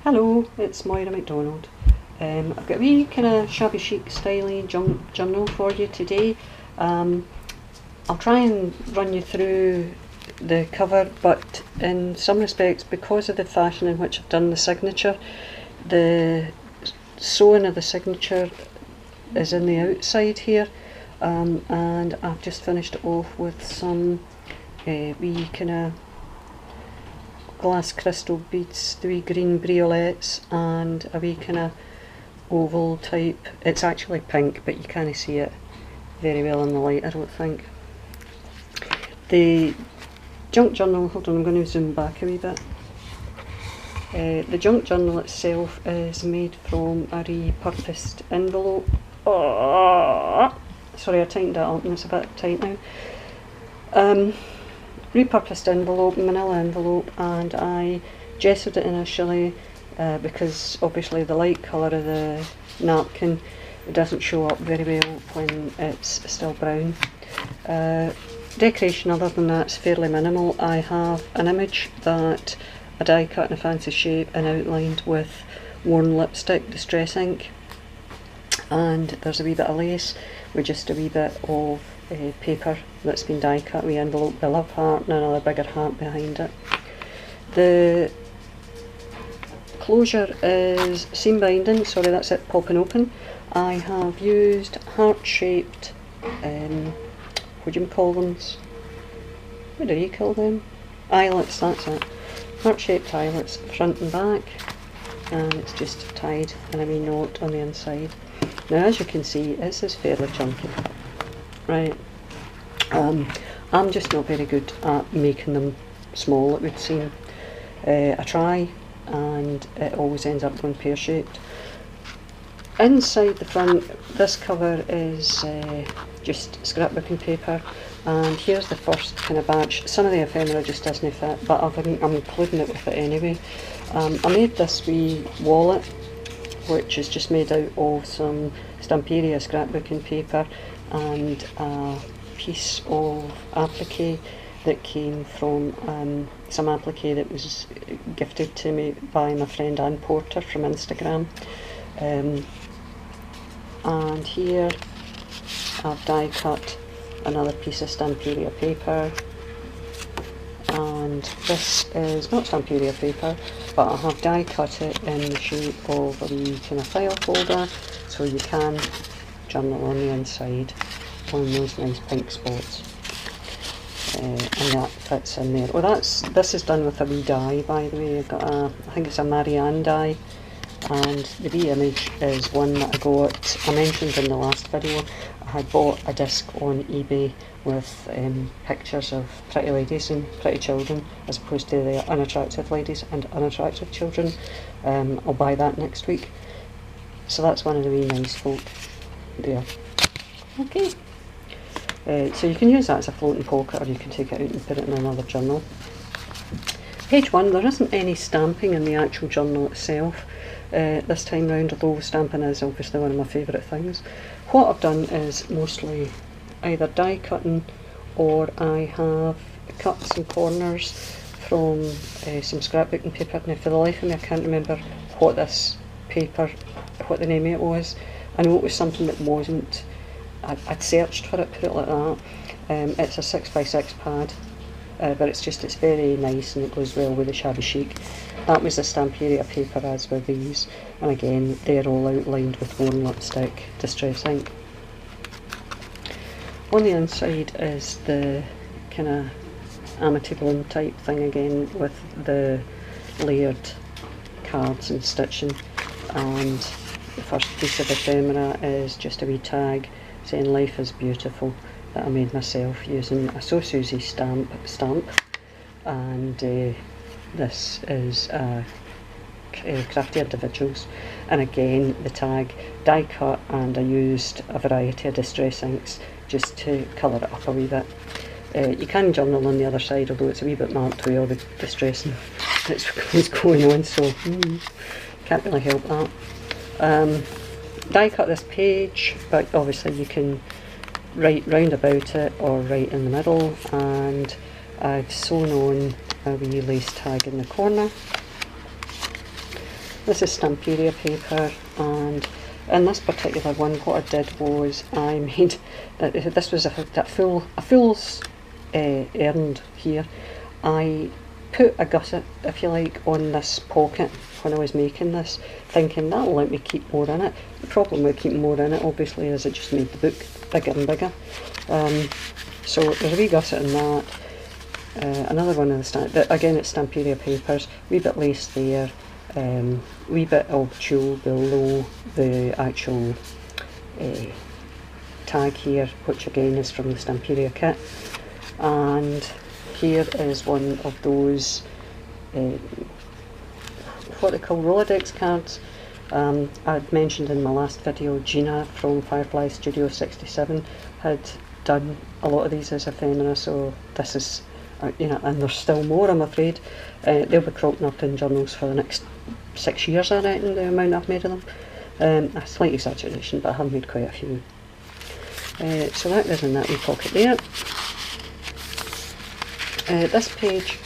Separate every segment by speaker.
Speaker 1: Hello, it's Moira McDonald. I've got a wee kind of shabby chic styling journal for you today. I'll try and run you through the cover, but in some respects, because of the fashion in which I've done the signature, the sewing of the signature is in the outside here, and I've just finished it off with some wee kind of glass crystal beads, the wee green briolets, and a wee kind of oval type. It's actually pink, but you can't see it very well in the light, I don't think. The junk journal, hold on, I'm going to zoom back a wee bit. The junk journal itself is made from a repurposed envelope. Oh, sorry, I tightened that up and it's a bit tight now. Repurposed envelope, manilla envelope, and I gessoed it initially because obviously the light colour of the napkin doesn't show up very well when it's still brown. Decoration other than that is fairly minimal. I have an image that I die cut in a fancy shape and outlined with worn lipstick distress ink, and there's a wee bit of lace with just a wee bit of paper that's been die cut, a wee envelope, a love heart and another bigger heart behind it. The closure is seam binding, sorry that's it popping open. I have used heart shaped, what do you call them? What do you call them? Eyelets, that's it. Heart shaped eyelets front and back, and it's just tied in a wee knot on the inside. Now as you can see, this is fairly chunky. Right, I'm just not very good at making them small, it would seem. I try and it always ends up going pear shaped. Inside the front, this cover is just scrapbooking paper, and here's the first kind of batch. Some of the ephemera just doesn't fit, but I'm including it with it anyway. I made this wee wallet, which is just made out of some Stamperia scrapbooking paper and a piece of applique that came from some applique that was gifted to me by my friend Anne Porter from Instagram. And here I've die cut another piece of Stamperia paper, and this is not Stamperia paper, but I have die cut it in the shape of a wee kind of file folder, so you can journal on the inside on those nice pink spots, and that fits in there. Well, this is done with a wee die, by the way. I've got I think it's a Marianne die, and the wee image is one that I mentioned in the last video. I had bought a disc on eBay with pictures of pretty ladies and pretty children, as opposed to the unattractive ladies and unattractive children. I'll buy that next week. So that's one of the wee nice folk there. Okay. So you can use that as a floating pocket, or you can take it out and put it in another journal. Page 1, there isn't any stamping in the actual journal itself this time round, although stamping is obviously one of my favourite things. What I've done is mostly either die cutting, or I have cut some corners from some scrapbooking paper. Now for the life of me I can't remember what this paper, what the name of it was. I know it was something that wasn't, I'd searched for it, put it like that. It's a 6x6 pad, but it's very nice and it goes well with the Shabby Chic. That was the Stamperia paper, as were these, and again they're all outlined with worn lipstick distress ink. On the inside is the kind of Amityville type thing again, with the layered cards and stitching, and the first piece of ephemera is just a wee tag saying "Life is beautiful" that I made myself using a So Susie stamp, and this is Crafty Individuals, and again the tag die cut, and I used a variety of distress inks just to colour it up a wee bit. You can journal on the other side, although it's a wee bit marked with all the distressing that's going on, so can't really help that. Die cut this page, but obviously you can write round about it or right in the middle, and I've sewn on a wee lace tag in the corner. This is Stamperia paper, and in this particular one what I did was I made, this was a fool's errand here. I put a gusset, if you like, on this pocket when I was making this, thinking that'll let me keep more in it. The problem with keeping more in it obviously is it just made the book bigger and bigger. So there's a wee gusset in that. Another one of the again it's Stamperia papers, wee bit lace there, wee bit of tulle below the actual tag here, which again is from the Stamperia kit. And here is one of those what they call Rolodex cards. I'd mentioned in my last video Gina from Firefly Studio 67 had done a lot of these as ephemera, so this is you know, and there's still more, I'm afraid. They'll be cropping up in journals for the next 6 years, I reckon, the amount I've made of them. A slight exaggeration, but I have made quite a few. So that goes in that wee pocket there. This page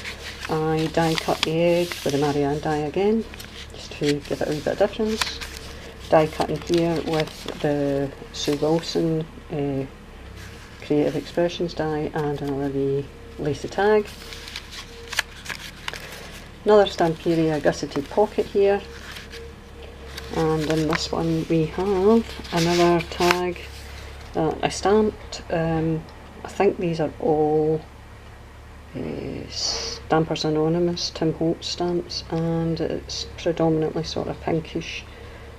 Speaker 1: I die cut the edge with a Marianne die again, just to give it a wee bit of difference. Die cutting here with the Sue Wilson Creative Expressions die and another wee lacy tag. Another Stamperia gusseted pocket here, and in this one we have another tag that I stamped. I think these are all Stampers Anonymous Tim Holtz stamps, and it's predominantly sort of pinkish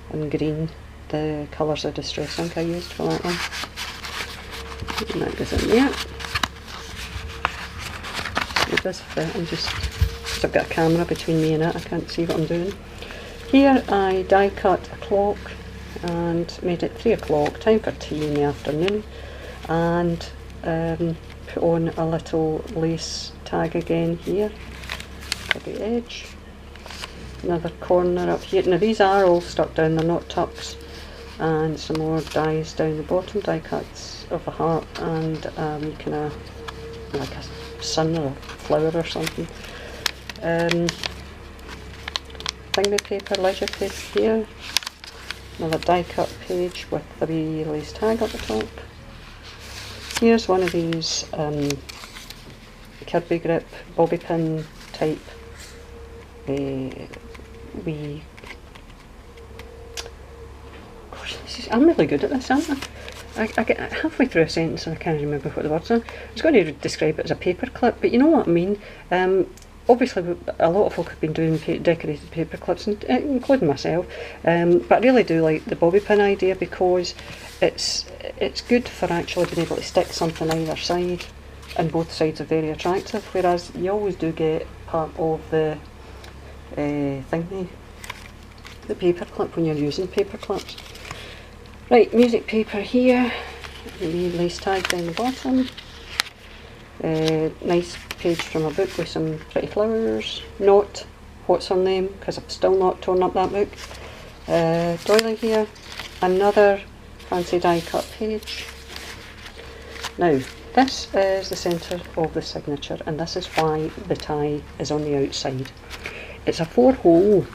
Speaker 1: and green, the colours of distress ink I used for that one. And that goes in there. It does fit, because I've got a camera between me and it, I can't see what I'm doing. Here I die cut a clock and made it 3 o'clock, time for tea in the afternoon, and put on a little lace tag again here at the edge. Another corner up here. Now these are all stuck down, they're not tucks, and some more dies down the bottom, die cuts of a heart and kind of like a sun or a flower or something. Thingy paper, leisure paper here. Another die cut page with the wee lace tag at the top. Here's one of these Kirby grip bobby pin type wee. Gosh, I'm really good at this, aren't I? I get halfway through a sentence and I can't remember what the words are. I was going to describe it as a paper clip, but you know what I mean. Obviously a lot of folk have been doing decorated paper clips, including myself, but I really do like the bobby pin idea because it's good for actually being able to stick something either side, and both sides are very attractive, whereas you always do get part of the thingy, the paper clip, when you're using paper clips. Right, music paper here, the lace tag down the bottom. Nice page from a book with some pretty flowers. Not what's her name, because I've still not torn up that book. Doily here, another fancy die cut page. Now this is the centre of the signature, and this is why the tie is on the outside. It's a 4-hole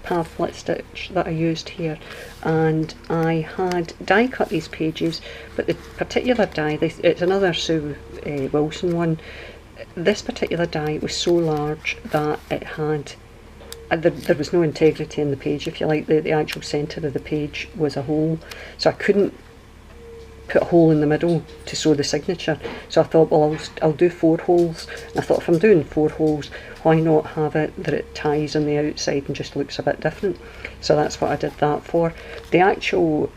Speaker 1: pamphlet stitch that I used here, and I had die cut these pages, but the particular die, it's another Sue Wilson one. This particular die was so large that it had there was no integrity in the page, if you like. The actual centre of the page was a hole, so I couldn't put a hole in the middle to sew the signature. So I thought, well, I'll do 4 holes. And I thought, if I'm doing 4 holes, why not have it that it ties on the outside and just looks a bit different? So that's what I did that for. The actual,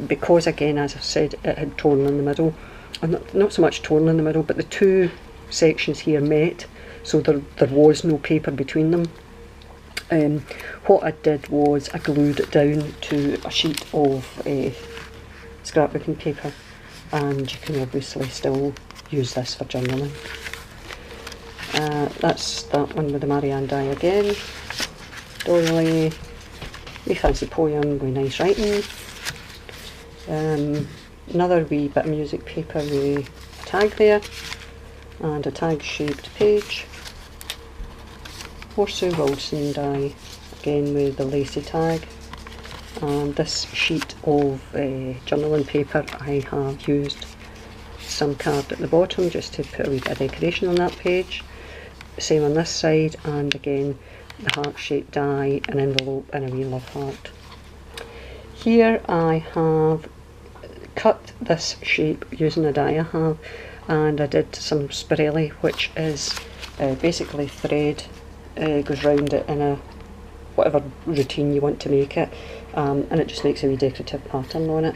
Speaker 1: because again, as I've said, it had torn in the middle, not so much torn in the middle, but the 2 sections here met, so there was no paper between them. What I did was I glued it down to a sheet of scrapbooking paper, and you can obviously still use this for journaling. That's that one with the Marianne die again. Doily, wee fancy poem with nice writing. Another wee bit of music paper with a tag there, and a tag shaped page. More Sue Wilson die again with the lacy tag. And this sheet of journaling paper, I have used some card at the bottom just to put a wee bit of decoration on that page. Same on this side, and again the heart-shaped die, an envelope and a wee love heart. Here I have cut this shape using a die I have, and I did some spirelli, which is basically thread, goes round it in a whatever routine you want to make it, and it just makes a wee decorative pattern on it.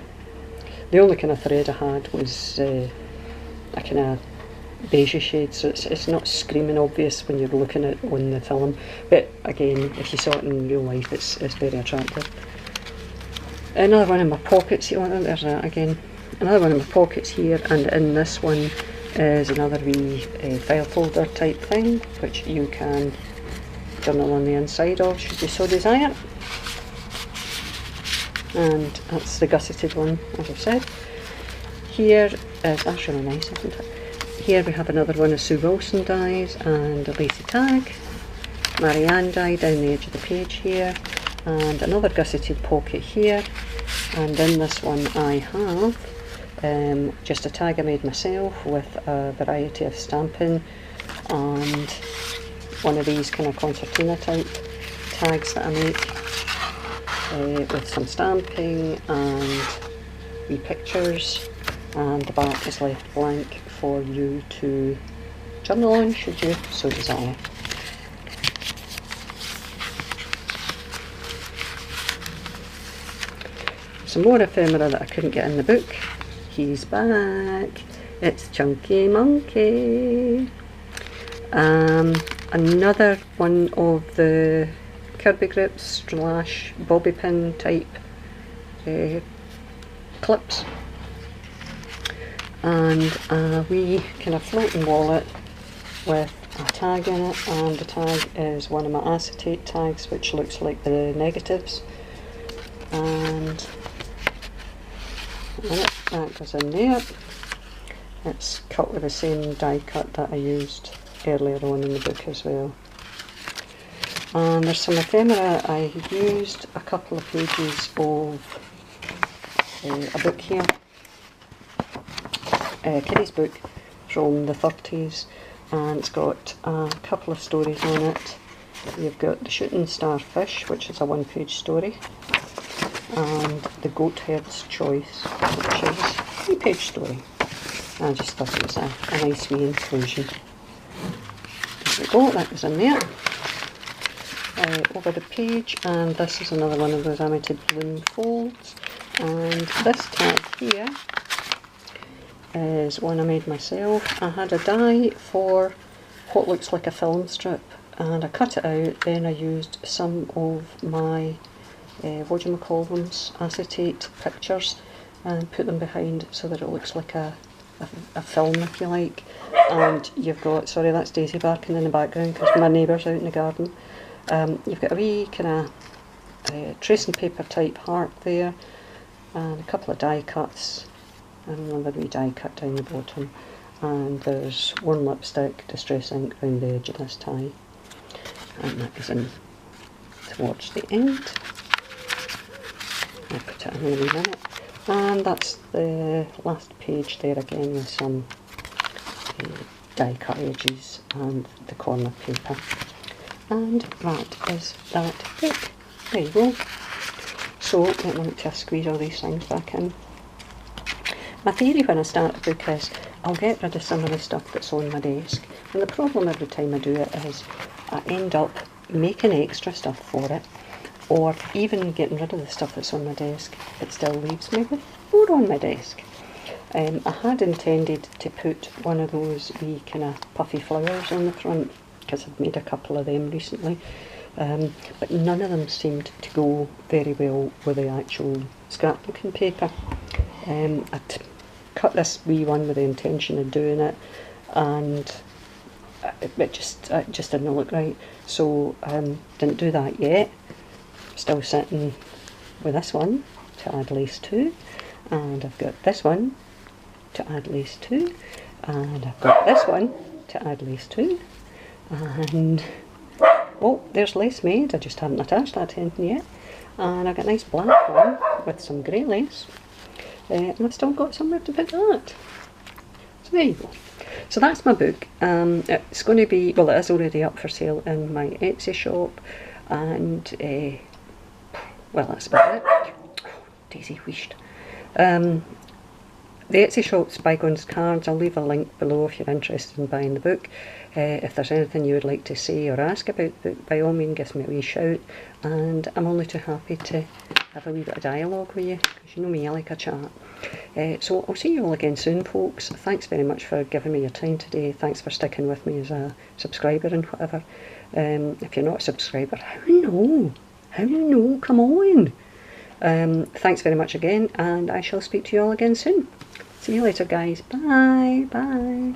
Speaker 1: The only kind of thread I had was a kind of beige shade, so it's not screaming obvious when you're looking at it on the film, but again, if you saw it in real life, it's very attractive. Another one in my pockets, there's that again. Another one in my pockets here, and in this one is another wee file folder type thing, which you can journal on the inside of should you so desire. And that's the gusseted one, as I've said. Here is, that's really nice, isn't it? Here we have another one of Sue Wilson dies and a lacy tag, Marianne die down the edge of the page here, and another gusseted pocket here. And in this one I have just a tag I made myself with a variety of stamping and one of these kind of concertina type tags that I make with some stamping and wee pictures, and the back is left blank for you to journal on should you so desire. Some more ephemera that I couldn't get in the book. He's back. It's Chunky Monkey. Another one of the Kirby grips / bobby pin type clips, and a wee kind of floating wallet with a tag in it, and the tag is one of my acetate tags which looks like the negatives, and that goes in there. It's cut with the same die cut that I used earlier on in the book as well. And there's some ephemera. I used a couple of pages of a book here, a kiddies book from the 30s, and it's got a couple of stories on it. You've got The Shooting Starfish, which is a one-page story, and The Goat Herd's Choice, which is a 3-page story. I just thought it was a nice wee inclusion. There we go, that was in there. Over the page, and this is another one of those animated balloon folds, and this tag here is one I made myself. I had a die for what looks like a film strip, and I cut it out, then I used some of my acetate pictures and put them behind so that it looks like a film, if you like. And you've got, sorry, that's Daisy barking in the background because my neighbour's out in the garden. You've got a wee kind of tracing paper type heart there, and a couple of die cuts, and another wee die cut down the bottom, and there's worn lipstick, distress ink around the edge of this tie, and that goes in towards the end. I'll put it in a wee minute, and that's the last page there again with some die cut edges and the corner paper. And that is that book. There you go. So let me just squeeze all these things back in. My theory when I start a book is I'll get rid of some of the stuff that's on my desk, and the problem every time I do it is I end up making extra stuff for it, or even getting rid of the stuff that's on my desk. It still leaves me with more on my desk. I had intended to put one of those wee kind of puffy flowers on the front, because I've made a couple of them recently, but none of them seemed to go very well with the actual scrapbooking paper. I'd cut this wee one with the intention of doing it, and it just didn't look right, so didn't do that yet. Still sitting with this one to add lace to, and I've got this one to add lace to, and I've got this one to add lace to, and Oh, there's lace made, I just haven't attached that end yet. And I've got a nice black one with some grey lace. And I've still got somewhere to put that. So there you go. So that's my book. It's going to be, well, it is already up for sale in my Etsy shop. And, well, that's about it. Oh, Daisy wheeshed. The Etsy shop's Bygones Cards. I'll leave a link below if you're interested in buying the book. If there's anything you would like to say or ask about the book, by all means give me a wee shout, and I'm only too happy to have a wee bit of dialogue with you, because you know me, I like a chat. So I'll see you all again soon, folks. Thanks very much for giving me your time today. Thanks for sticking with me as a subscriber and whatever. If you're not a subscriber, how no? How no? Come on! Thanks very much again, and I shall speak to you all again soon. See you later, guys. Bye. Bye.